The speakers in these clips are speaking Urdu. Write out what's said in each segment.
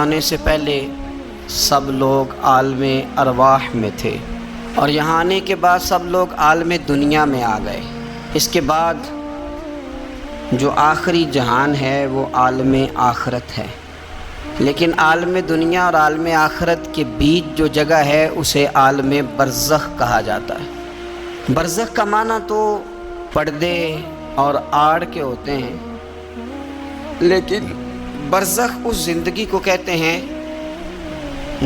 آنے سے پہلے سب لوگ عالم ارواح میں تھے، اور یہاں آنے کے بعد سب لوگ عالم دنیا میں آ گئے۔ اس کے بعد جو آخری جہان ہے وہ عالم آخرت ہے، لیکن عالم دنیا اور عالم آخرت کے بیچ جو جگہ ہے اسے عالم برزخ کہا جاتا ہے۔ برزخ کا معنی تو پردے اور آڑ کے ہوتے ہیں، لیکن برزخ اس زندگی کو کہتے ہیں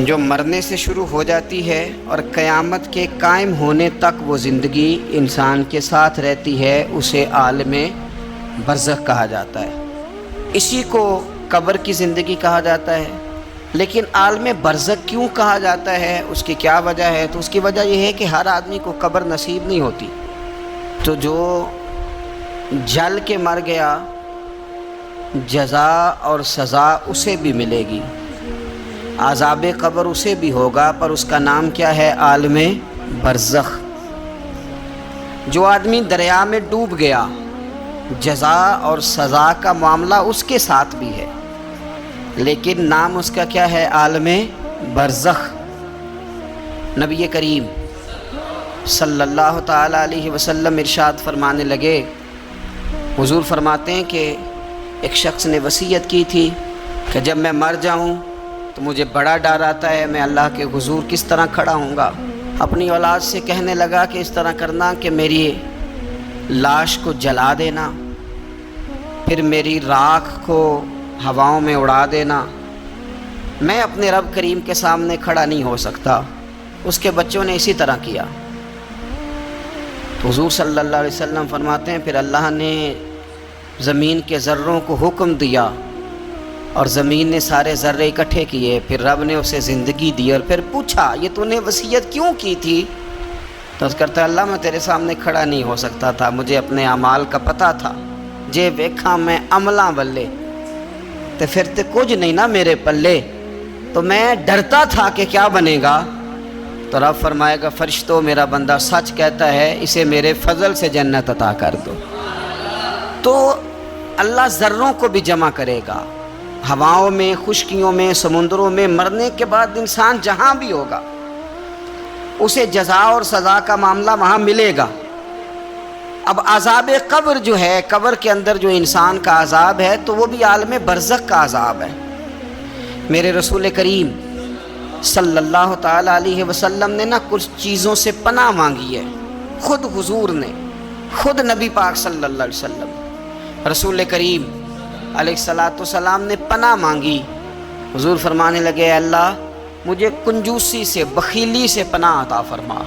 جو مرنے سے شروع ہو جاتی ہے اور قیامت کے قائم ہونے تک وہ زندگی انسان کے ساتھ رہتی ہے، اسے عالم برزخ کہا جاتا ہے۔ اسی کو قبر کی زندگی کہا جاتا ہے، لیکن عالم برزخ کیوں کہا جاتا ہے، اس کی کیا وجہ ہے؟ تو اس کی وجہ یہ ہے کہ ہر آدمی کو قبر نصیب نہیں ہوتی، تو جو جل کے مر گیا جزا اور سزا اسے بھی ملے گی، عذاب قبر اسے بھی ہوگا، پر اس کا نام کیا ہے؟ عالم برزخ۔ جو آدمی دریا میں ڈوب گیا جزا اور سزا کا معاملہ اس کے ساتھ بھی ہے، لیکن نام اس کا کیا ہے؟ عالم برزخ۔ نبی کریم صلی اللہ تعالی علیہ وسلم ارشاد فرمانے لگے، حضور فرماتے ہیں کہ ایک شخص نے وصیت کی تھی کہ جب میں مر جاؤں تو مجھے بڑا ڈر آتا ہے، میں اللہ کے حضور کس طرح کھڑا ہوں گا۔ اپنی اولاد سے کہنے لگا کہ اس طرح کرنا کہ میری لاش کو جلا دینا، پھر میری راکھ کو ہواؤں میں اڑا دینا، میں اپنے رب کریم کے سامنے کھڑا نہیں ہو سکتا۔ اس کے بچوں نے اسی طرح کیا۔ تو حضور صلی اللہ علیہ وسلم فرماتے ہیں پھر اللہ نے زمین کے ذروں کو حکم دیا اور زمین نے سارے ذرے اکٹھے کیے، پھر رب نے اسے زندگی دی اور پھر پوچھا یہ تو نے وصیت کیوں کی تھی؟ تو اس کرتا ہے اللہ میں تیرے سامنے کھڑا نہیں ہو سکتا تھا، مجھے اپنے اعمال کا پتہ تھا، جے ویکھاں میں عملاں بلے تے پھر تے کچھ نہیں نا میرے پلے، تو میں ڈرتا تھا کہ کیا بنے گا۔ تو رب فرمائے گا فرشتوں میرا بندہ سچ کہتا ہے، اسے میرے فضل سے جنت عطا کر دو۔ تو اللہ ذروں کو بھی جمع کرے گا، ہواؤں میں، خشکیوں میں، سمندروں میں، مرنے کے بعد انسان جہاں بھی ہوگا اسے جزا اور سزا کا معاملہ وہاں ملے گا۔ اب عذاب قبر جو ہے، قبر کے اندر جو انسان کا عذاب ہے تو وہ بھی عالم برزخ کا عذاب ہے۔ میرے رسول کریم صلی اللہ تعالی علیہ وسلم نے نا کچھ چیزوں سے پناہ مانگی ہے، خود حضور نے، خود نبی پاک صلی اللہ علیہ وسلم رسول کریم علیہ السلام نے پناہ مانگی۔ حضور فرمانے لگے اے اللہ مجھے کنجوسی سے، بخیلی سے پناہ عطا فرما،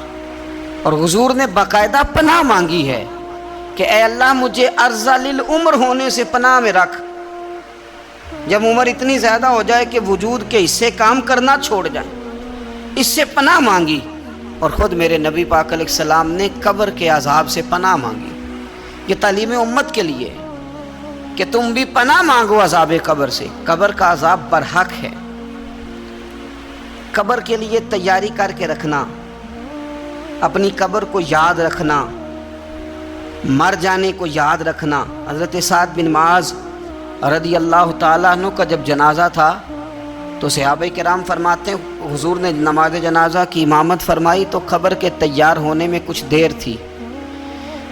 اور حضور نے باقاعدہ پناہ مانگی ہے کہ اے اللہ مجھے ارذل العمر ہونے سے پناہ میں رکھ، جب عمر اتنی زیادہ ہو جائے کہ وجود کے حصے کام کرنا چھوڑ جائیں، اس سے پناہ مانگی۔ اور خود میرے نبی پاک علیہ السلام نے قبر کے عذاب سے پناہ مانگی۔ یہ تعلیم امت کے لیے کہ تم بھی پناہ مانگو عذاب قبر سے، قبر کا عذاب برحق ہے۔ قبر کے لیے تیاری کر کے رکھنا، اپنی قبر کو یاد رکھنا، مر جانے کو یاد رکھنا۔ حضرت سعد بن معاذ رضی اللہ تعالیٰ عنہ کا جب جنازہ تھا تو صحابہ کرام فرماتے ہیں حضور نے نماز جنازہ کی امامت فرمائی تو قبر کے تیار ہونے میں کچھ دیر تھی،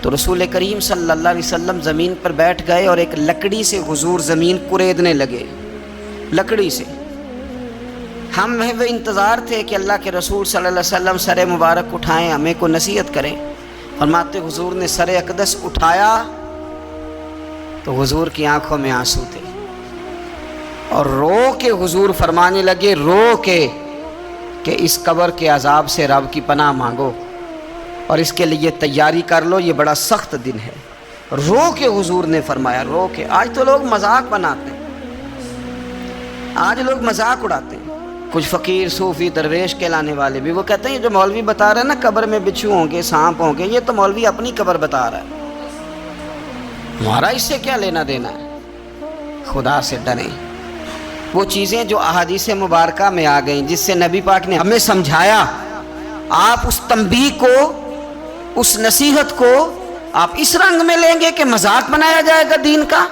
تو رسول کریم صلی اللہ علیہ وسلم زمین پر بیٹھ گئے اور ایک لکڑی سے حضور زمین کریدنے لگے، لکڑی سے۔ ہم وہ انتظار تھے کہ اللہ کے رسول صلی اللہ علیہ وسلم سر مبارک اٹھائیں، ہمیں کو نصیحت کریں۔ فرماتے حضور نے سر اقدس اٹھایا تو حضور کی آنکھوں میں آنسو تھے، اور رو کے حضور فرمانے لگے، رو کے کہ اس قبر کے عذاب سے رب کی پناہ مانگو اور اس کے لیے تیاری کر لو، یہ بڑا سخت دن ہے۔ رو کے حضور نے فرمایا، رو کے۔ آج تو لوگ مذاق بناتے ہیں، آج لوگ مذاق اڑاتے ہیں، کچھ فقیر صوفی درویش کہلانے والے بھی، وہ کہتے ہیں جو مولوی بتا رہا ہے نا قبر میں بچھو ہوں گے، سانپ ہوں گے، یہ تو مولوی اپنی قبر بتا رہا ہے، ہمارا اس سے کیا لینا دینا ہے۔ خدا سے ڈریں۔ وہ چیزیں جو احادیث مبارکہ میں آ گئیں جس سے نبی پاک نے ہمیں سمجھایا، آپ اس تنبیہ کو، اس نصیحت کو آپ اس رنگ میں لیں گے کہ مذاق بنایا جائے گا دین کا،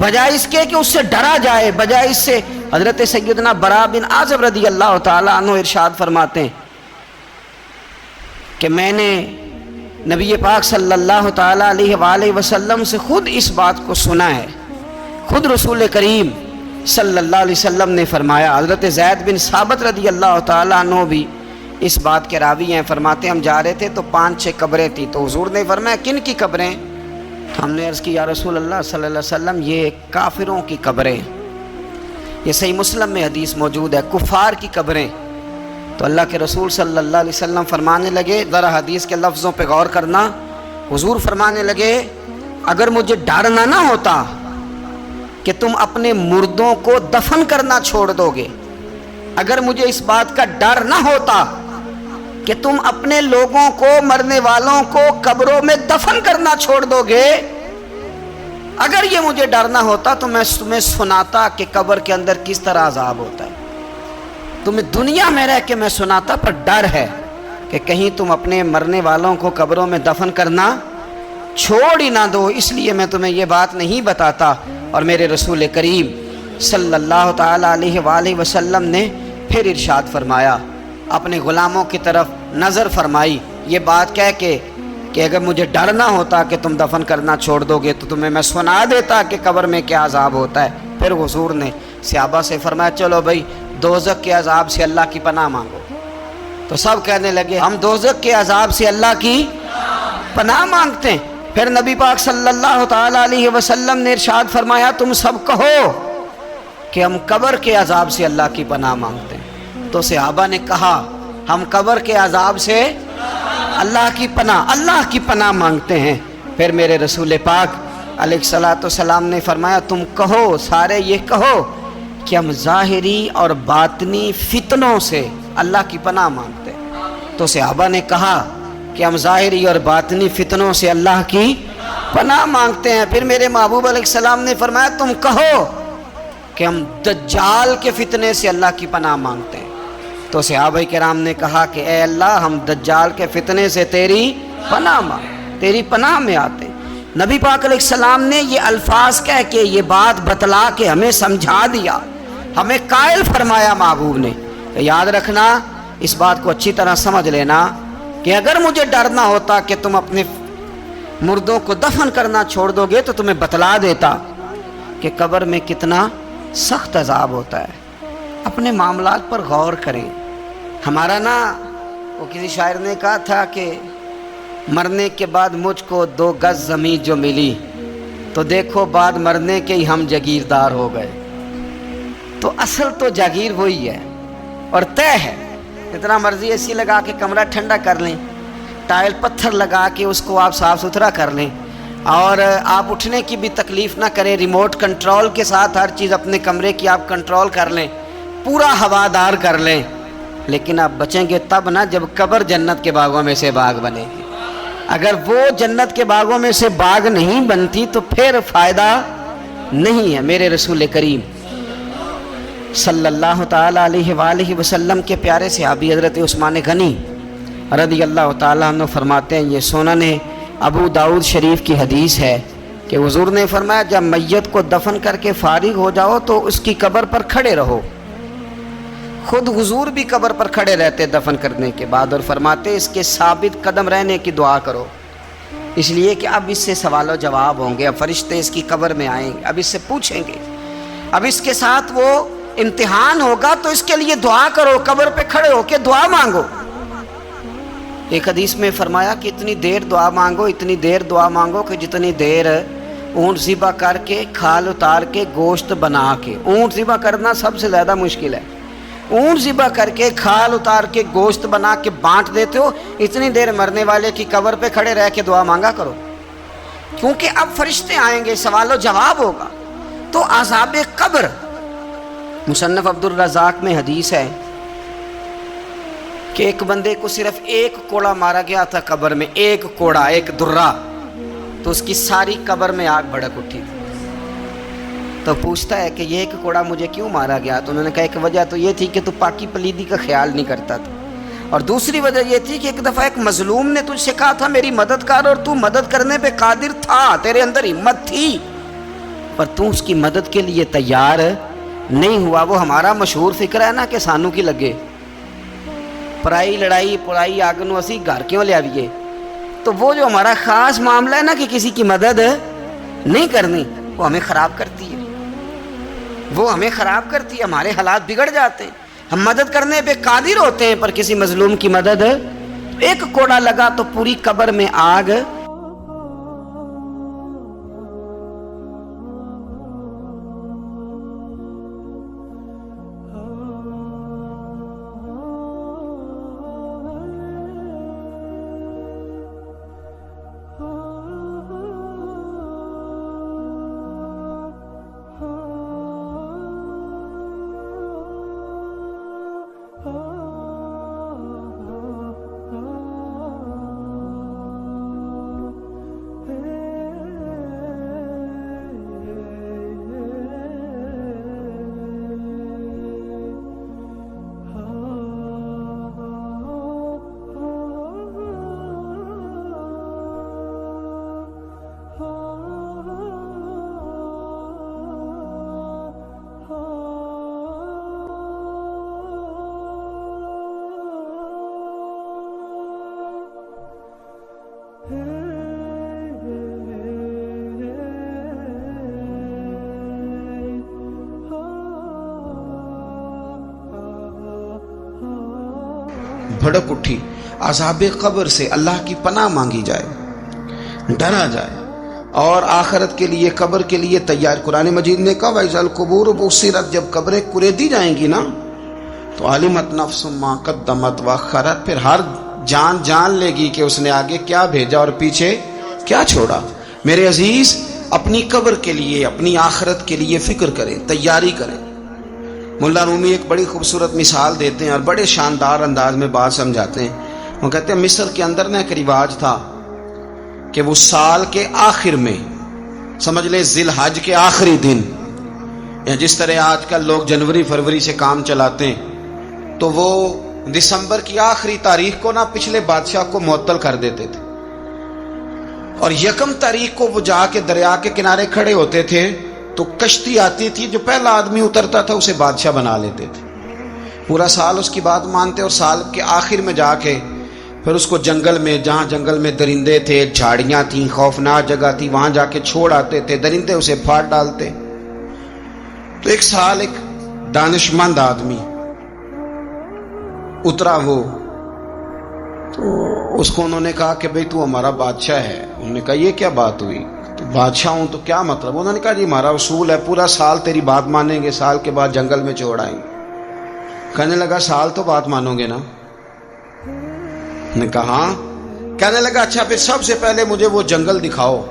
بجائے اس کے کہ اس سے ڈرا جائے، بجائے اس سے حضرت سیدنا برا بن عازب رضی اللہ تعالیٰ عنہ ارشاد فرماتے ہیں کہ میں نے نبی پاک صلی اللہ تعالیٰ علیہ وآلہ وسلم سے خود اس بات کو سنا ہے. خود رسول کریم صلی اللہ علیہ وسلم نے فرمایا. حضرت زید بن ثابت رضی اللہ تعالیٰ عنہ بھی اس بات کے راوی ہیں. فرماتے ہم جا رہے تھے تو 5-6 قبریں تھیں, تو حضور نے فرمایا کن کی قبریں؟ ہم نے عرض کی یا رسول اللہ صلی اللہ علیہ وسلم یہ کافروں کی قبریں. یہ صحیح مسلم میں حدیث موجود ہے, کفار کی قبریں. تو اللہ کے رسول صلی اللہ علیہ وسلم فرمانے لگے, ذرا حدیث کے لفظوں پہ غور کرنا, حضور فرمانے لگے اگر مجھے ڈر نہ ہوتا کہ تم اپنے مردوں کو دفن کرنا چھوڑ دو گے, اگر مجھے اس بات کا ڈر نہ ہوتا کہ تم اپنے لوگوں کو, مرنے والوں کو قبروں میں دفن کرنا چھوڑ دو گے, اگر یہ مجھے ڈر نہ ہوتا تو میں تمہیں سناتا کہ قبر کے اندر کس طرح عذاب ہوتا ہے. تمہیں دنیا میں رہ کے میں سناتا, پر ڈر ہے کہ کہیں تم اپنے مرنے والوں کو قبروں میں دفن کرنا چھوڑ ہی نہ دو, اس لیے میں تمہیں یہ بات نہیں بتاتا. اور میرے رسول کریم صلی اللہ تعالیٰ علیہ وآلہ وسلم نے پھر ارشاد فرمایا, اپنے غلاموں کی طرف نظر فرمائی, یہ بات کہہ کے کہ اگر مجھے ڈر نہ ہوتا کہ تم دفن کرنا چھوڑ دو گے تو تمہیں میں سنا دیتا کہ قبر میں کیا عذاب ہوتا ہے. پھر حضور نے صحابہ سے فرمایا چلو بھائی دوزخ کے عذاب سے اللہ کی پناہ مانگو. تو سب کہنے لگے ہم دوزخ کے عذاب سے اللہ کی پناہ مانگتے ہیں. پھر نبی پاک صلی اللہ تعالیٰ علیہ وسلم نے ارشاد فرمایا تم سب کہو کہ ہم قبر کے عذاب سے اللہ کی پناہ مانگتے ہیں. تو صحابہ نے کہا ہم قبر کے عذاب سے اللہ کی پناہ مانگتے ہیں. پھر میرے رسول پاک علیہ الصلوۃ والسلام نے فرمایا تم کہو, سارے یہ کہو کہ ہم ظاہری اور باطنی فتنوں سے اللہ کی پناہ مانگتے ہیں. تو صحابہ نے کہا کہ ہم ظاہری اور باطنی فتنوں سے اللہ کی پناہ مانگتے ہیں. پھر میرے محبوب علیہ السلام نے فرمایا تم کہو کہ ہم دجال کے فتنے سے اللہ کی پناہ مانگتے ہیں. تو صحابہ کرام نے کہا کہ اے اللہ ہم دجال کے فتنے سے تیری پناہ مانگ, تیری پناہ میں آتے ہیں. نبی پاک علیہ السلام نے یہ الفاظ کہہ کے یہ بات بتلا کے ہمیں سمجھا دیا, ہمیں قائل فرمایا محبوب نے. یاد رکھنا, اس بات کو اچھی طرح سمجھ لینا کہ اگر مجھے ڈر نہ ہوتا کہ تم اپنے مردوں کو دفن کرنا چھوڑ دو گے تو تمہیں بتلا دیتا کہ قبر میں کتنا سخت عذاب ہوتا ہے. اپنے معاملات پر غور کریں. ہمارا وہ کسی شاعر نے کہا تھا کہ مرنے کے بعد مجھ کو 2 گز زمین جو ملی تو دیکھو بعد مرنے کے ہی ہم جاگیردار ہو گئے. تو اصل تو جاگیر وہی ہے اور طے ہے. جتنا مرضی اے سی لگا کے کمرہ ٹھنڈا کر لیں, ٹائل پتھر لگا کے اس کو آپ صاف ستھرا کر لیں, اور آپ اٹھنے کی بھی تکلیف نہ کریں, ریموٹ کنٹرول کے ساتھ ہر چیز اپنے کمرے کی آپ کنٹرول کر لیں, پورا ہوادار کر لیں, لیکن آپ بچیں گے تب نہ جب قبر جنت کے باغوں میں سے باغ بنے گی. اگر وہ جنت کے باغوں میں سے باغ نہیں بنتی تو پھر فائدہ نہیں ہے. میرے رسول کریم صلی اللہ تعالیٰ علیہ وآلہ وسلم کے پیارے صحابی حضرت عثمان غنی رضی اللہ تعالیٰ عنہ فرماتے ہیں, یہ سنن ابو داؤد شریف کی حدیث ہے کہ حضور نے فرمایا جب میت کو دفن کر کے فارغ ہو جاؤ تو اس کی قبر پر کھڑے رہو. خود حضور بھی قبر پر کھڑے رہتے دفن کرنے کے بعد, اور فرماتے اس کے ثابت قدم رہنے کی دعا کرو, اس لیے کہ اب اس سے سوال و جواب ہوں گے, اب فرشتے اس کی قبر میں آئیں گے, اب اس سے پوچھیں گے, اب اس کے ساتھ وہ امتحان ہوگا, تو اس کے لیے دعا کرو, قبر پہ کھڑے ہو کے دعا مانگو. ایک حدیث میں فرمایا کہ اتنی دیر دعا مانگو کہ جتنی دیر اونٹ ذبح کر کے کھال اتار کے گوشت بنا کے, اونٹ ذبح کرنا سب سے زیادہ مشکل ہے, اونٹ ذبح کر کے کھال اتار کے گوشت بنا کے بانٹ دیتے ہو, اتنی دیر مرنے والے کی قبر پہ کھڑے رہ کے دعا مانگا کرو, کیونکہ اب فرشتے آئیں گے, سوال و جواب ہوگا. تو عذاب قبر, مصنف عبد الرزاق میں حدیث ہے کہ ایک بندے کو صرف 1 کوڑا مارا گیا تھا قبر میں, 1 کوڑا, 1 درہ, تو اس کی ساری قبر میں آگ بھڑک اٹھی تھی. تو پوچھتا ہے کہ یہ 1 کوڑا مجھے کیوں مارا گیا؟ تو انہوں نے کہا ایک وجہ تو یہ تھی کہ تو پاکی پلیدی کا خیال نہیں کرتا تھا, اور دوسری وجہ یہ تھی کہ ایک دفعہ ایک مظلوم نے تجھ سے کہا تھا میری مدد کر, اور تو مدد کرنے پہ قادر تھا, تیرے اندر ہمت تھی, پر تو اس کی مدد کے لیے تیار نہیں ہوا. وہ ہمارا مشہور فکر ہے نا کہ سانو کی لگے, پرائی لڑائی پرائی اگ نو اسی گھر کیوں لے آئیے. تو وہ جو ہمارا خاص معاملہ ہے نا کہ کسی کی مدد نہیں کرنی, وہ ہمیں خراب کرتی ہے, وہ ہمیں خراب کرتی ہے, ہمارے حالات بگڑ جاتے ہیں. ہم مدد کرنے پہ قادر ہوتے ہیں پر کسی مظلوم کی مدد, ایک کوڑا لگا تو پوری قبر میں آگ. بھڑک اٹھی. عذاب قبر سے اللہ کی پناہ مانگی جائے, ڈرا جائے اور آخرت کے لیے, قبر کے لیے تیار. قرآن مجید نے کہا وَإِذَا الْقُبُورُ بُعْثِرَتْ, جب قبریں کریدی جائیں گی نا تو عَلِمَتْ نَفْسٌ مَا قَدَّمَتْ وَأَخَّرَتْ, پھر ہر جان لے گی کہ اس نے آگے کیا بھیجا اور پیچھے کیا چھوڑا. میرے عزیز, اپنی قبر کے لیے, اپنی آخرت کے لیے فکر کریں, تیاری کریں. مولا رومی ایک بڑی خوبصورت مثال دیتے ہیں اور بڑے شاندار انداز میں بات سمجھاتے ہیں. وہ کہتے ہیں مصر کے اندر نا ایک رواج تھا کہ وہ سال کے آخر میں, سمجھ لیں ذی الحج کے آخری دن, یا جس طرح آج کل لوگ جنوری فروری سے کام چلاتے ہیں, تو وہ دسمبر کی آخری تاریخ کو نا پچھلے بادشاہ کو معطل کر دیتے تھے, اور یکم تاریخ کو وہ جا کے دریا کے کنارے کھڑے ہوتے تھے تو کشتی آتی تھی, جو پہلا آدمی اترتا تھا اسے بادشاہ بنا لیتے تھے. پورا سال اس کی بات مانتے, اور سال کے آخر میں جا کے پھر اس کو جنگل میں, جہاں جنگل میں درندے تھے, جھاڑیاں تھیں, خوفناک جگہ تھی, وہاں جا کے چھوڑ آتے تھے. درندے اسے پھاڑ ڈالتے. تو ایک سال ایک دانشمند آدمی اترا, وہ تو اس کو انہوں نے کہا کہ بھئی تو ہمارا بادشاہ ہے. انہوں نے کہا یہ کیا بات ہوئی, تو بادشاہ ہوں تو کیا مطلب. انہوں نے کہا جی ہمارا اصول ہے, پورا سال تیری بات مانیں گے, سال کے بعد جنگل میں چھوڑ آئیں گے. کہنے لگا سال تو بات مانو گے نا. نے کہا ہاں. کہنے لگا اچھا پھر سب سے پہلے مجھے وہ جنگل دکھاؤ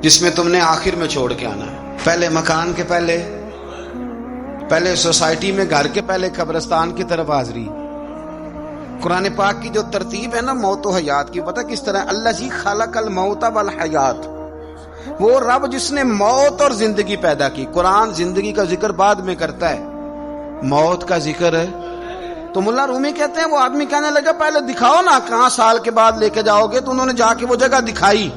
جس میں تم نے آخر میں چھوڑ کے آنا ہے. پہلے مکان کے پہلے سوسائٹی میں گھر کے پہلے قبرستان کی طرف حاضری. قرآن پاک کی جو ترتیب ہے نا موت و حیات کی, پتہ کس طرح, الذی خلق الموت والحیات, وہ رب جس نے موت اور زندگی پیدا کی. قرآن زندگی کا ذکر بعد میں کرتا ہے, موت کا ذکر ہے. تو ملا رومی کہتے ہیں وہ آدمی کہنے لگا پہلے دکھاؤ نا کہاں سال کے بعد لے کے جاؤ گے. تو انہوں نے جا کے وہ جگہ دکھائی,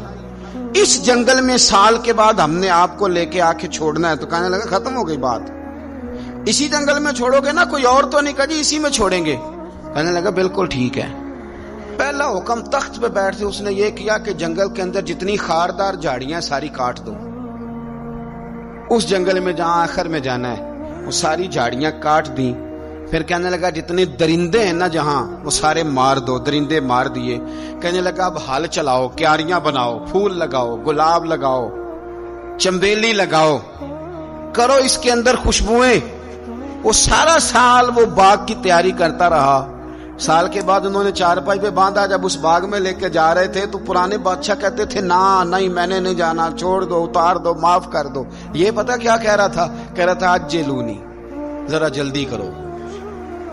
اس جنگل میں سال کے بعد ہم نے آپ کو لے کے آ کے چھوڑنا ہے. تو کہنے لگا ختم ہو گئی بات, اسی جنگل میں چھوڑو گے نا, کوئی اور تو نہیں. کہا جی اسی میں چھوڑیں گے. کہنے لگا بالکل ٹھیک ہے. پہلا حکم تخت پہ بیٹھ کے اس نے یہ کیا کہ جنگل کے اندر جتنی خاردار جھاڑیاں ساری کاٹ دو. اس جنگل میں جہاں آخر میں جانا ہے وہ ساری جھاڑیاں کاٹ دیں. پھر کہنے لگا جتنے درندے ہیں نا جہاں وہ سارے مار دو. درندے مار دیے. کہنے لگا اب ہل چلاؤ, کیاریاں بناؤ, پھول لگاؤ, گلاب لگاؤ, چنبیلی لگاؤ, کرو اس کے اندر خوشبوئیں. وہ سارا سال وہ باغ کی تیاری کرتا رہا. سال کے بعد انہوں نے چارپائی پہ باندھا. جب اس باغ میں لے کے جا رہے تھے تو پرانے بادشاہ کہتے تھے نہیں میں نے نہیں جانا, چھوڑ دو, اتار دو, معاف کر دو. یہ پتہ کیا کہہ رہا تھا, کہہ رہا تھا عجلونی, ذرا جلدی کرو,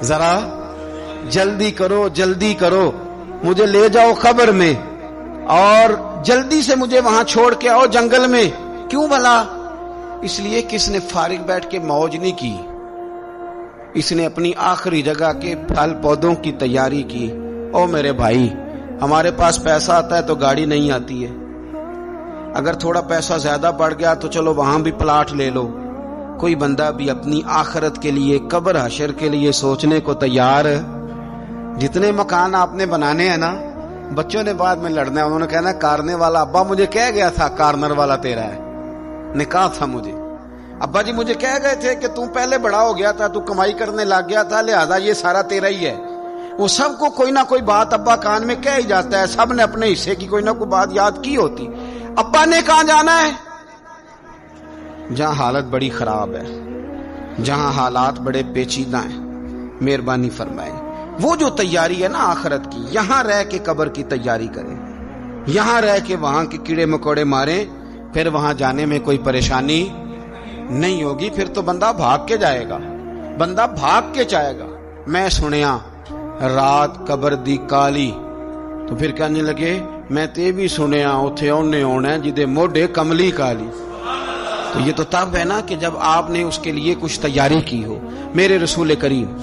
ذرا جلدی کرو, جلدی کرو, مجھے لے جاؤ قبر میں اور جلدی سے مجھے وہاں چھوڑ کے آؤ جنگل میں. کیوں بھلا؟ اس لیے کس نے فارغ بیٹھ کے موج نہیں کی, اس نے اپنی آخری جگہ کے پھل پودوں کی تیاری کی. او میرے بھائی, ہمارے پاس پیسہ آتا ہے تو گاڑی نہیں آتی ہے. اگر تھوڑا پیسہ زیادہ بڑھ گیا تو چلو وہاں بھی پلاٹ لے لو, کوئی بندہ بھی اپنی آخرت کے لیے، قبر حشر کے لیے سوچنے کو تیار؟ جتنے مکان آپ نے بنانے ہیں نا، بچوں نے بعد میں لڑنا ہے، انہوں نے کہنا کارنے والا ابا مجھے کہہ گیا تھا کارنر والا تیرا ہے، نے کہا تھا مجھے ابا جی، مجھے کہہ گئے تھے کہ تم پہلے بڑا ہو گیا تھا، تو کمائی کرنے لگ گیا تھا، لہذا یہ سارا تیرا ہی ہے۔ وہ سب کو کوئی نہ کوئی بات ابا کان میں کہہ ہی جاتا ہے، سب نے اپنے حصے کی کوئی نہ کوئی بات یاد کی ہوتی۔ ابا نے کہاں جانا ہے؟ جہاں حالت بڑی خراب ہے، جہاں حالات بڑے پیچیدہ ہیں، مہربانی فرمائیں وہ جو تیاری ہے نا آخرت کی، یہاں رہ کے قبر کی تیاری کریں، یہاں رہ کے وہاں کے کیڑے مکوڑے ماریں، پھر وہاں جانے میں کوئی پریشانی نہیں ہوگی۔ پھر تو بندہ بھاگ کے جائے گا، بندہ بھاگ کے جائے گا۔ میں سنیا رات قبر دی کالی، تو پھر کہنے لگے میں تے بھی سنیا اتھے اونے ہونا ہے جدے موڈے کملی کالی۔ تو یہ تو تب ہے نا کہ جب آپ نے اس کے لیے کچھ تیاری کی ہو۔ میرے رسول کریم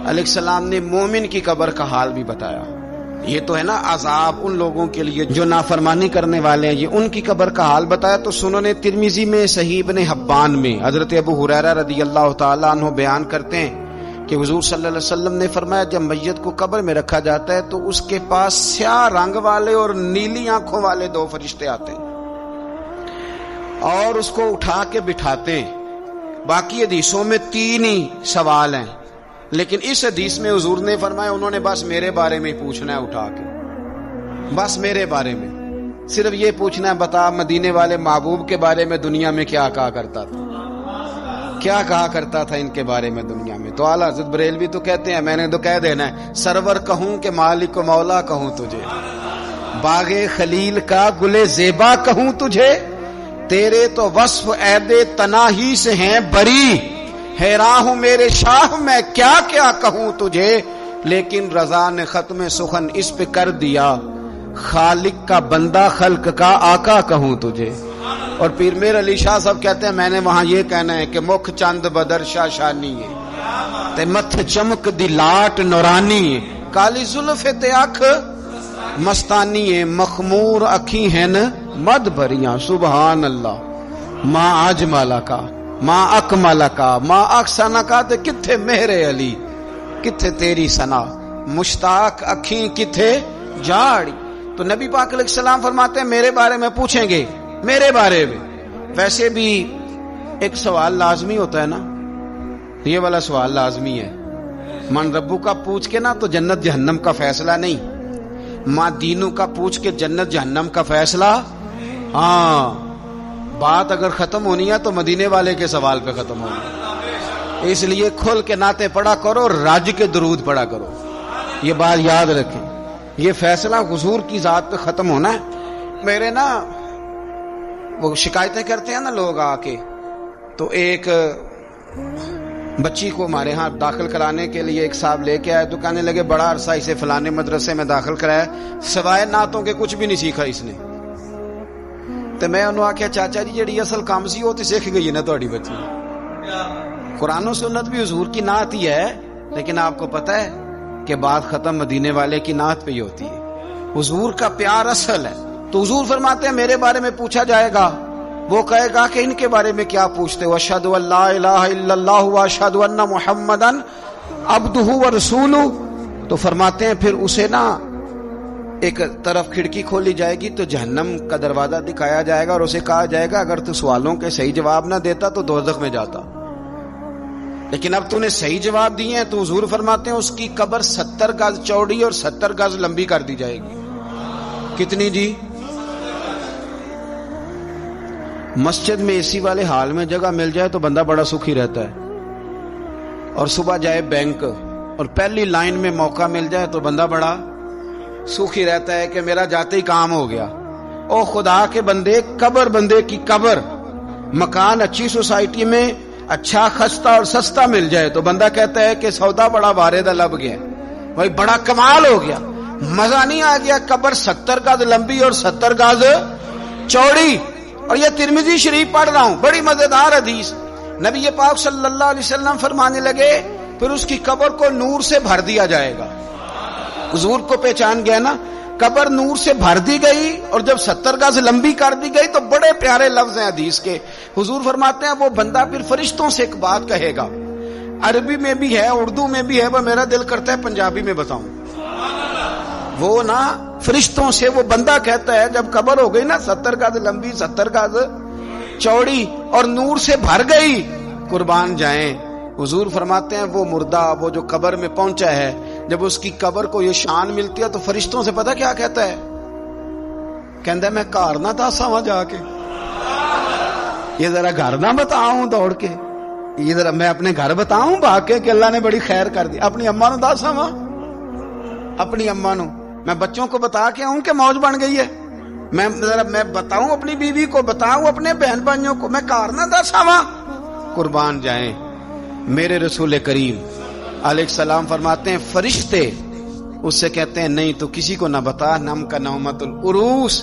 علیہ السلام نے مومن کی قبر کا حال بھی بتایا۔ یہ تو ہے نا عذاب ان لوگوں کے لیے جو نافرمانی کرنے والے ہیں، یہ ان کی قبر کا حال بتایا۔ تو سنن ترمذی میں، صحیح ابن حبان میں حضرت ابو ہریرہ رضی اللہ تعالی عنہ بیان کرتے ہیں کہ حضور صلی اللہ علیہ وسلم نے فرمایا جب میت کو قبر میں رکھا جاتا ہے تو اس کے پاس سیاہ رنگ والے اور نیلی آنکھوں والے دو فرشتے آتے ہیں اور اس کو اٹھا کے بٹھاتے ہیں۔ باقی حدیثوں میں 3 ہی سوال ہیں، لیکن اس حدیث میں حضور نے فرمایا انہوں نے بس میرے بارے میں پوچھنا ہے، اٹھا کے بس میرے بارے میں صرف یہ پوچھنا ہے، بتا مدینے والے محبوب کے بارے میں دنیا میں کیا کہا کرتا تھا، کیا کہا کرتا تھا ان کے بارے میں دنیا میں۔ تو اعلیٰ حضرت بریلوی تو کہتے ہیں میں نے تو کہہ دینا ہے، سرور کہوں کہ مالک و مولا کہوں تجھے، باغ خلیل کا گل زیبا کہوں تجھے، تیرے تو وصف عید تناہی سے ہیں بری، حیران ہوں میرے شاہ میں کیا کیا کہوں تجھے، لیکن رضا نے ختم سخن اس پہ کر دیا، خالق کا بندہ خلق کا آقا کہوں تجھے۔ اور پیر میر علی شاہ صاحب کہتے ہیں میں نے وہاں یہ کہنا ہے کہ مکھ چند بدر شاہ شانی ہے تے متھ چمک دی لاٹ نورانی ہے، کالی زلف تے اکھ مستانی ہے، مخمور اکھی ہیں مد بھریاں، سبحان اللہ، ماں اجمالا کا ماں اکمالا کا ماں اکسانا کا، تے کتھے مہر علی کتھے تیری سنا، مشتاق اکھیں کتھے جاڑی۔ تو نبی پاک علیہ السلام فرماتے ہیں میرے بارے میں پوچھیں گے، میرے بارے میں۔ ویسے بھی ایک سوال لازمی ہوتا ہے نا، یہ والا سوال لازمی ہے، من ربو کا پوچھ کے نا تو جنت جہنم کا فیصلہ نہیں، ماں دینوں کا پوچھ کے جنت جہنم کا فیصلہ۔ ہاں بات اگر ختم ہونی ہے تو مدینے والے کے سوال پہ ختم ہونی، اس لیے کھل کے نعتیں پڑھا کرو، راج کے درود پڑھا کرو، یہ بات یاد رکھیں، یہ فیصلہ حضور کی ذات پہ ختم ہونا ہے۔ میرے نا وہ شکایتیں کرتے ہیں نا لوگ آ کے، تو ایک بچی کو ہمارے ہاں داخل کرانے کے لیے ایک صاحب لے کے آئے، تو کہنے لگے بڑا عرصہ اسے فلانے مدرسے میں داخل کرایا، سوائے نعتوں کے کچھ بھی نہیں سیکھا اس نے۔ تو میں انہوں آکھیا چاچا جی جڑی اصل کام سی وہ تو سیکھ گئی نا تہاڈی بچی، قرآن و سنت بھی حضور کی نعت ہی ہے، لیکن آپ کو پتہ ہے کہ بات ختم مدینے والے کی نعت پہ ہی ہوتی ہے، حضور کا پیار اصل ہے۔ تو حضور فرماتے ہیں میرے بارے میں پوچھا جائے گا، وہ کہے گا کہ ان کے بارے میں کیا پوچھتے ہو، اشہد ان لا الہ الا اللہ واشہد ان محمدن عبدہ ورسولہ۔ تو فرماتے ہیں پھر اسے نا ایک طرف کھڑکی کھولی جائے گی تو جہنم کا دروازہ دکھایا جائے گا اور اسے کہا جائے گا اگر تو سوالوں کے صحیح جواب نہ دیتا تو دوزخ میں جاتا، لیکن اب تو نے صحیح جواب دیے ہیں۔ تو حضور فرماتے ہیں اس کی قبر 70 گز چوڑی اور 70 گز لمبی کر دی جائے گی۔ کتنی جی؟ مسجد میں اسی والے حال میں جگہ مل جائے تو بندہ بڑا سکھی رہتا ہے، اور صبح جائے بینک اور پہلی لائن میں موقع مل جائے تو بندہ بڑا سکھی رہتا ہے کہ میرا جاتے ہی کام ہو گیا۔ او خدا کے بندے، قبر بندے کی قبر، مکان اچھی سوسائٹی میں اچھا خستہ اور سستا مل جائے تو بندہ کہتا ہے کہ سودا بڑا واردہ لب گیا، بھائی بڑا کمال ہو گیا، مزہ نہیں آ گیا۔ قبر 70 گز لمبی اور 70 گز چوڑی، اور یہ ترمذی شریف پڑھ رہا ہوں، بڑی مزیدار حدیث۔ نبی پاک صلی اللہ علیہ وسلم فرمانے لگے پھر اس کی قبر کو نور سے بھر دیا جائے گا۔ حضور کو پہچان گیا نا، قبر نور سے بھر دی گئی اور جب 70 گز لمبی کر دی گئی تو بڑے پیارے لفظ ہیں حدیث کے. حضور فرماتے ہیں وہ بندہ پھر فرشتوں سے ایک بات کہے گا, عربی میں بھی ہے, اردو میں بھی ہے, وہ میرا دل کرتا ہے پنجابی میں بتاؤں. وہ نا فرشتوں سے وہ بندہ کہتا ہے جب قبر ہو گئی نا 70 گز لمبی 70 گز چوڑی اور نور سے بھر گئی, قربان جائیں, حضور فرماتے ہیں وہ مردہ وہ جو قبر میں پہنچا ہے, جب اس کی قبر کو یہ شان ملتی ہے تو فرشتوں سے پتہ کیا کہتا ہے, کہتا ہے میں گھر نہ دسا وہاں جا کے, یہ ذرا گھر نہ بتاؤں دوڑ کے, یہ ذرا میں اپنے گھر بتاؤں بھاگ کے کہ اللہ نے بڑی خیر کر دی. اپنی اماں نو دسا وہاں, اپنی اماں نو میں بچوں کو بتا کے آؤں کہ موج بن گئی ہے, میں بتاؤں اپنی بیوی کو, بتاؤں اپنے بہن بھائیوں کو, میں کار نہ دسا وہاں. قربان جائیں میرے رسول کریم علیہ السلام فرماتے ہیں فرشتے اس سے کہتے ہیں نہیں تو کسی کو نہ بتا, نم کا نومت العروس,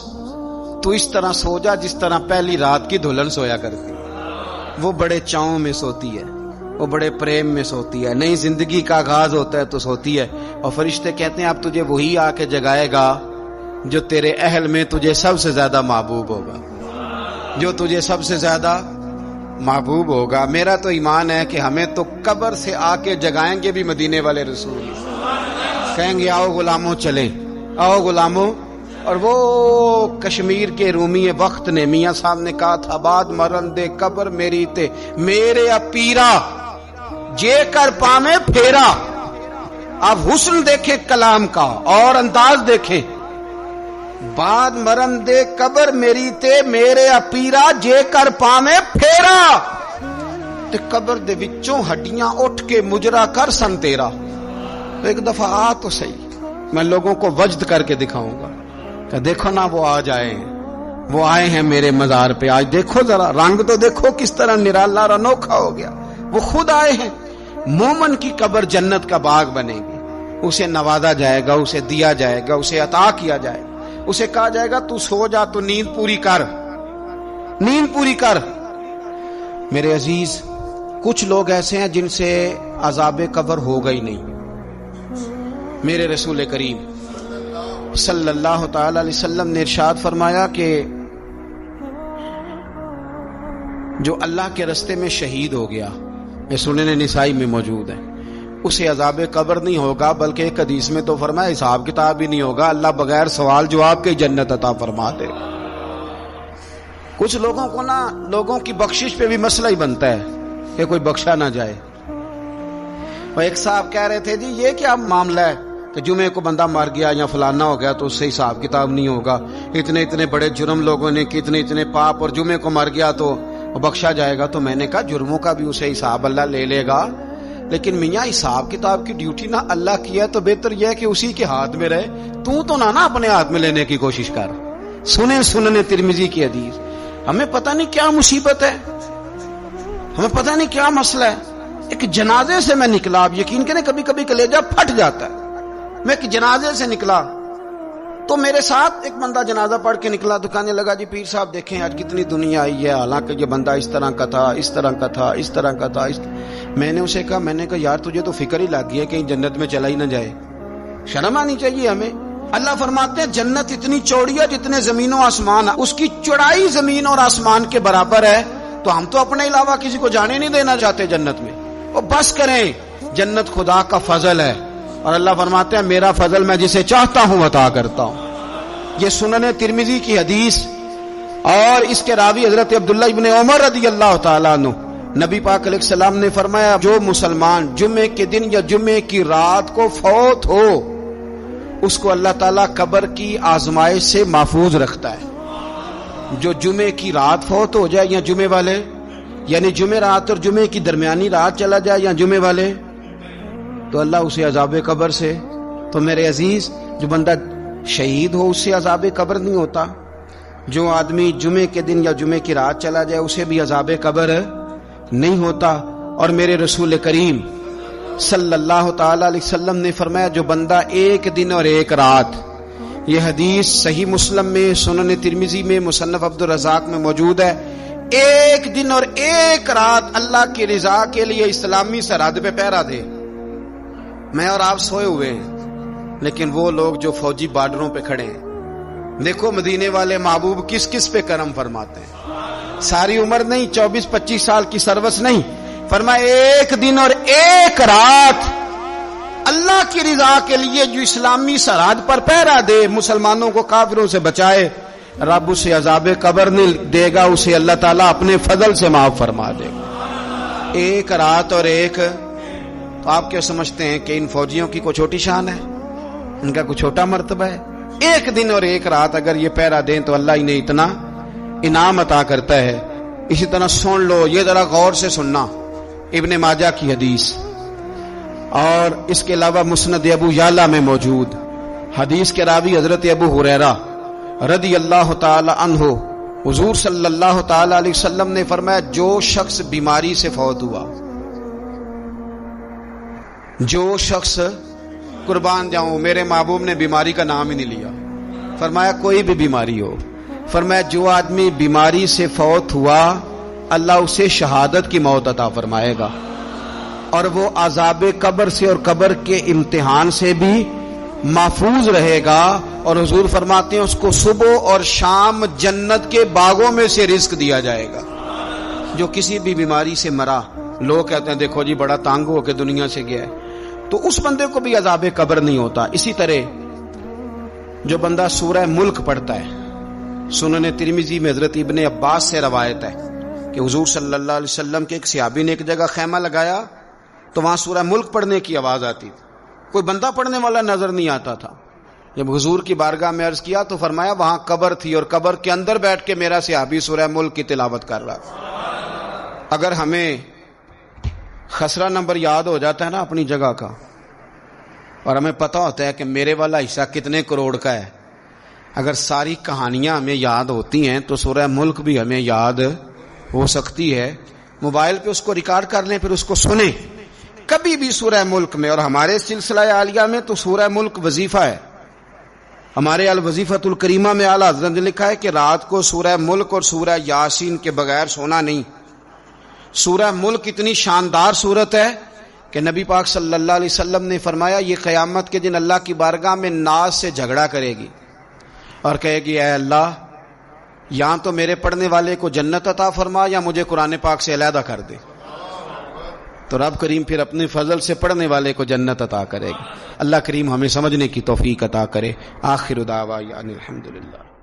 تو اس طرح سو جا جس طرح پہلی رات کی دلہن سویا کرتی. وہ بڑے چاؤں میں سوتی ہے, وہ بڑے پریم میں سوتی ہے, نئی زندگی کا آغاز ہوتا ہے تو سوتی ہے. اور فرشتے کہتے ہیں اب تجھے وہی آ کے جگائے گا جو تیرے اہل میں تجھے سب سے زیادہ محبوب ہوگا, جو تجھے سب سے زیادہ محبوب ہوگا. میرا تو ایمان ہے کہ ہمیں تو قبر سے آ کے جگائیں گے بھی مدینے والے رسول, کہیں گے آؤ غلاموں چلیں, آؤ غلاموں. اور وہ کشمیر کے رومی وقت نے میاں صاحب نے کہا تھا بعد مرن دے قبر میری تے میرے اپیرا جے کر پامے پھیرا. آپ حسن دیکھیں کلام کا اور انداز دیکھیں, بعد مرن دے قبر میری تے میرے اپیرا جے کر پامے پھیرا, تے قبر دے وچوں ہڈیاں اٹھ کے مجرا کر سن تیرا. ایک دفعہ آ تو صحیح, میں لوگوں کو وجد کر کے دکھاؤں گا کہ دیکھو نا وہ آ جائے, وہ آئے ہیں میرے مزار پہ, آج دیکھو ذرا رنگ تو دیکھو کس طرح نرالا اور انوکھا ہو گیا. وہ خود آئے ہیں. مومن کی قبر جنت کا باغ بنے گی, اسے نوازا جائے گا, اسے دیا جائے گا, اسے عطا کیا جائے گا, اسے کہا جائے گا تو سو جا, تو نیند پوری کر, نیند پوری کر. میرے عزیز کچھ لوگ ایسے ہیں جن سے عذاب قبر ہوگا ہی نہیں. میرے رسول کریم صلی اللہ تعالی علیہ وسلم نے ارشاد فرمایا کہ جو اللہ کے رستے میں شہید ہو گیا, یہ سنن نسائی میں موجود ہے, اسے عذاب قبر نہیں ہوگا, بلکہ ایک حدیث میں تو فرمایا حساب کتاب بھی نہیں ہوگا, اللہ بغیر سوال جواب کے جنت عطا فرما دے. کچھ لوگوں کو نا لوگوں کی بخشش پہ بھی مسئلہ ہی بنتا ہے کہ کوئی بخشا نہ جائے. اور ایک صاحب کہہ رہے تھے جی یہ کیا معاملہ ہے کہ جمعے کو بندہ مر گیا یا فلانا ہو گیا تو اس سے حساب کتاب نہیں ہوگا, اتنے اتنے بڑے جرم لوگوں نے کی, اتنے اتنے پاپ, اور جمعے کو مر گیا تو بخشا جائے گا. تو میں نے کہا جرموں کا بھی اسے حساب اللہ لے لے گا, لیکن میاں حساب کتاب کی ڈیوٹی نہ اللہ کی ہے تو بہتر یہ ہے کہ اسی کے ہاتھ میں رہے, تو نہ اپنے ہاتھ میں لینے کی کوشش کر. سنن ترمذی کی حدیث. ہمیں پتہ نہیں کیا مصیبت ہے, ہمیں پتہ نہیں کیا مسئلہ ہے. ایک جنازے سے میں نکلا, آپ یقین کریں کبھی کبھی کلیجہ پھٹ جاتا ہے. میں ایک جنازے سے نکلا تو میرے ساتھ ایک بندہ جنازہ پڑھ کے نکلا, تو کہنے لگا جی پیر صاحب دیکھیں آج کتنی دنیا آئی ہے, حالانکہ یہ بندہ اس طرح کا تھا, اس طرح کا تھا, اس طرح کا تھا. میں نے اسے کہا, میں نے کہا یار تجھے تو فکر ہی لگ گئی ہے کہیں جنت میں چلا ہی نہ جائے, شرم آنی چاہیے ہمیں. اللہ فرماتے ہیں جنت اتنی چوڑی ہے جتنے زمین و آسمان, اس کی چوڑائی زمین اور آسمان کے برابر ہے, تو ہم تو اپنے علاوہ کسی کو جانے نہیں دینا چاہتے جنت میں. اور بس کریں, جنت خدا کا فضل ہے, اور اللہ فرماتے ہیں میرا فضل میں جسے چاہتا ہوں عطا کرتا ہوں. یہ سنن ترمذی کی حدیث, اور اس کے راوی حضرت عبداللہ ابن عمر رضی اللہ تعالیٰ عنہ. نبی پاک علیہ السلام نے فرمایا جو مسلمان جمعے کے دن یا جمعے کی رات کو فوت ہو اس کو اللہ تعالیٰ قبر کی آزمائش سے محفوظ رکھتا ہے. جو جمعے کی رات فوت ہو جائے یا جمعے والے, یعنی جمعے رات اور جمعے کی درمیانی رات چلا جائے یا جمعے والے, تو اللہ اسے عذاب قبر سے. تو میرے عزیز جو بندہ شہید ہو اس سے عذاب قبر نہیں ہوتا, جو آدمی جمعے کے دن یا جمعے کی رات چلا جائے اسے بھی عذاب قبر نہیں ہوتا. اور میرے رسول کریم صلی اللہ تعالی علیہ وسلم نے فرمایا جو بندہ ایک دن اور ایک رات, یہ حدیث صحیح مسلم میں, سنن ترمذی میں, مصنف عبد الرزاق میں موجود ہے, ایک دن اور ایک رات اللہ کی رضا کے لیے اسلامی سرحد پہ پہرا دے. میں اور آپ سوئے ہوئے ہیں, لیکن وہ لوگ جو فوجی بارڈروں پہ کھڑے ہیں، دیکھو مدینے والے محبوب کس کس پہ کرم فرماتے ہیں. ساری عمر نہیں، 24-25 سال کی سروس نہیں، فرمایا ایک دن اور ایک رات اللہ کی رضا کے لیے جو اسلامی سرحد پر پہرا دے، مسلمانوں کو کافروں سے بچائے، رب اسے عذاب قبر نہیں دے گا، اسے اللہ تعالیٰ اپنے فضل سے معاف فرما دے گا. ایک رات اور ایک. تو آپ کیا سمجھتے ہیں کہ ان فوجیوں کی کوئی چھوٹی شان ہے؟ ان کا کوئی چھوٹا مرتبہ ہے؟ ایک دن اور ایک رات اگر یہ پہرا دیں تو اللہ انہیں اتنا انعام عطا کرتا ہے. اسی طرح سن لو، یہ ذرا غور سے سننا، ابن ماجہ کی حدیث اور اس کے علاوہ مسند ابو یعلا میں موجود حدیث کے راوی حضرت ابو ہریرہ رضی اللہ تعالی عنہ، حضور صلی اللہ تعالی علیہ وسلم نے فرمایا جو شخص بیماری سے فوت ہوا، جو شخص، قربان جاؤں میرے محبوب نے بیماری کا نام ہی نہیں لیا، فرمایا کوئی بھی بیماری ہو، فرمایا جو آدمی بیماری سے فوت ہوا اللہ اسے شہادت کی موت عطا فرمائے گا، اور وہ عذاب قبر سے اور قبر کے امتحان سے بھی محفوظ رہے گا. اور حضور فرماتے ہیں اس کو صبح اور شام جنت کے باغوں میں سے رزق دیا جائے گا. جو کسی بھی بیماری سے مرا، لوگ کہتے ہیں دیکھو جی بڑا تانگ ہو کے دنیا سے گیا ہے، تو اس بندے کو بھی عذاب قبر نہیں ہوتا. اسی طرح جو بندہ سورہ ملک پڑھتا ہے، سنن ترمذی میں حضرت ابن عباس سے روایت ہے کہ حضور صلی اللہ علیہ وسلم کے ایک صحابی نے ایک جگہ خیمہ لگایا تو وہاں سورہ ملک پڑھنے کی آواز آتی تھی، کوئی بندہ پڑھنے والا نظر نہیں آتا تھا. جب حضور کی بارگاہ میں عرض کیا تو فرمایا وہاں قبر تھی اور قبر کے اندر بیٹھ کے میرا صحابی سورہ ملک کی تلاوت کر رہا. اگر ہمیں خسرہ نمبر یاد ہو جاتا ہے نا اپنی جگہ کا، اور ہمیں پتہ ہوتا ہے کہ میرے والا حصہ کتنے کروڑ کا ہے، اگر ساری کہانیاں ہمیں یاد ہوتی ہیں تو سورہ ملک بھی ہمیں یاد ہو سکتی ہے. موبائل پہ اس کو ریکارڈ کر لیں، پھر اس کو سنیں کبھی بھی سورہ ملک میں. اور ہمارے سلسلہ عالیہ میں تو سورہ ملک وظیفہ ہے. ہمارے الوظیفۃ الکریمہ میں اعلیٰ حضرت نے لکھا ہے کہ رات کو سورہ ملک اور سورہ یاسین کے بغیر سونا نہیں. سورہ ملک اتنی شاندار صورت ہے کہ نبی پاک صلی اللہ علیہ وسلم نے فرمایا یہ قیامت کے دن اللہ کی بارگاہ میں ناز سے جھگڑا کرے گی اور کہے گی اے اللہ یا تو میرے پڑھنے والے کو جنت عطا فرما یا مجھے قرآن پاک سے علیحدہ کر دے. تو رب کریم پھر اپنے فضل سے پڑھنے والے کو جنت عطا کرے گا. اللہ کریم ہمیں سمجھنے کی توفیق عطا کرے. آخر دعوانا الحمدللہ.